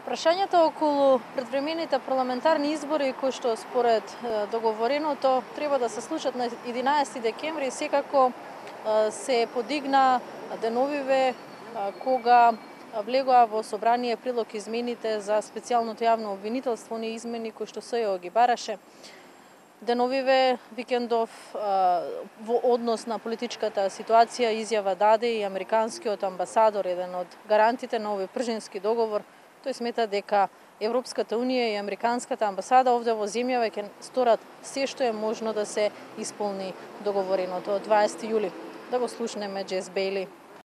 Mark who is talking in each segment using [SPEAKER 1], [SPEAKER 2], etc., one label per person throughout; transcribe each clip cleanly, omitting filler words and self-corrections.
[SPEAKER 1] Прашањата околу предвремените парламентарни избори, кои што според договореното треба да се случат на 11 декември, секако се подигна деновиве кога влегоа во собрание прилог измените за специјалното јавно обвинителство, оние измени кои што СЈО ги бараше. Деновиве викендов во однос на политичката ситуација изјава даде и американскиот амбасадор, еден од гарантите на овој пржински договор. Тој смета дека Европската унија и американската амбасада овде во земјава ќе сторат се што е можно да се исполни договореното од 20 јули. Да го слушнеме Джес Бейли.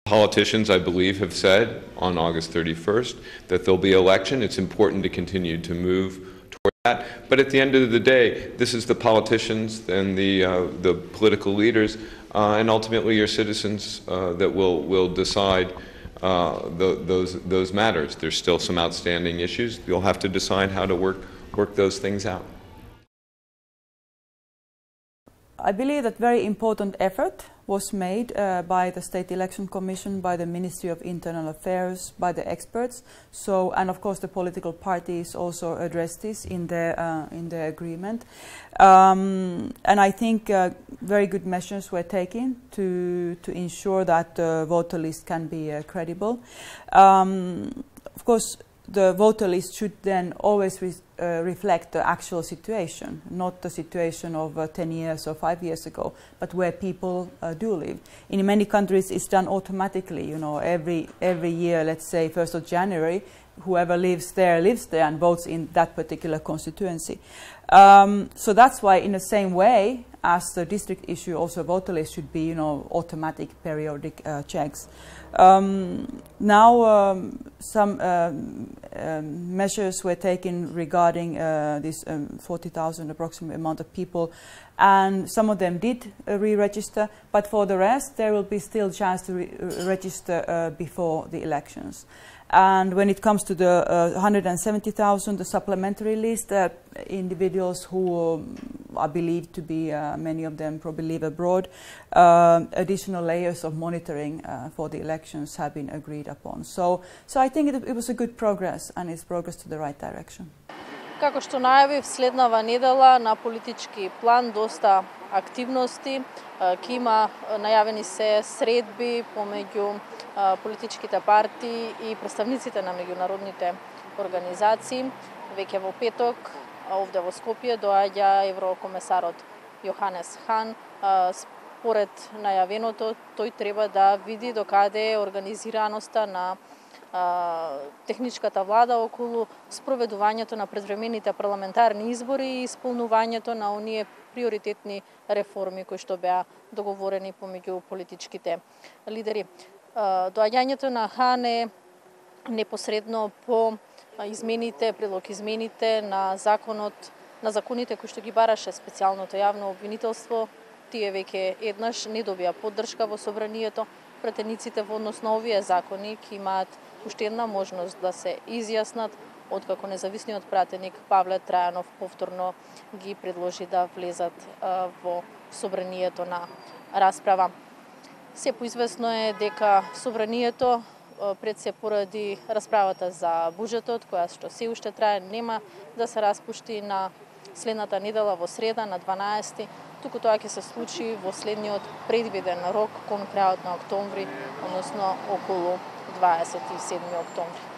[SPEAKER 2] Politicians, I believe, have said on August 31st that there'll be election. It's important to continue to move toward that. But at the end of the day, this is the politicians and the political leaders and ultimately your citizens that will decide those matters. There's still some outstanding issues. You'll have to decide how to work those things out.
[SPEAKER 3] I believe that very important effort was made by the State Election Commission, by the Ministry of Internal Affairs, by the experts. So, and of course the political parties also addressed this in the agreement. And I think very good measures were taken to ensure that the voter list can be credible. Of course, the voter list should then always reflect the actual situation, not the situation of 10 years or 5 years ago, but where people do live. In many countries, it's done automatically. You know, every year, let's say 1st of January, whoever lives there and votes in that particular constituency. So that's why, in the same way as the district issue, also voter list should be, you know, automatic periodic checks. Now some measures were taken regarding this 40,000 approximate amount of people, and some of them did re-register, but for the rest there will be still chance to register before the elections. And when it comes to the 170,000, the supplementary list, individuals who are believed to be, many of them probably live abroad, additional layers of monitoring for the elections have been agreed upon. So I think it was a good progress, and it's progress to the right direction.
[SPEAKER 1] Како што најавив, следнава недела на политички план доста активности. Ке има најавени се средби помеѓу политичките партии и представниците на меѓународните организации. Веќе во петок овде во Скопје доаѓа еврокомесарот Јоханес Хан. Според најавеното, тој треба да види докаде е организираноста на техничката влада околу спроведувањето на предвремените парламентарни избори и исполнувањето на оние приоритетни реформи кои што беа договорени помеѓу политичките лидери. Доаѓањето на Хан е непосредно по измените, прилог измените на законите кои што ги бараше специјалното јавно обвинителство. Тие веќе еднаш не добија поддршка во собранието. Пратениците во однос на овие закони ќе имаат уште една можност да се изјаснат, откако независниот пратеник Павле Трајанов повторно ги предложи да влезат во собранието на расправа. Се поизвестно е дека собранието пред се поради расправата за буџетот, која што се уште трае, нема да се распушти на следната недела во среда на 12, туку тоа ќе се случи во следниот предвиден рок кон крајот на октомври, односно околу 27 октомври.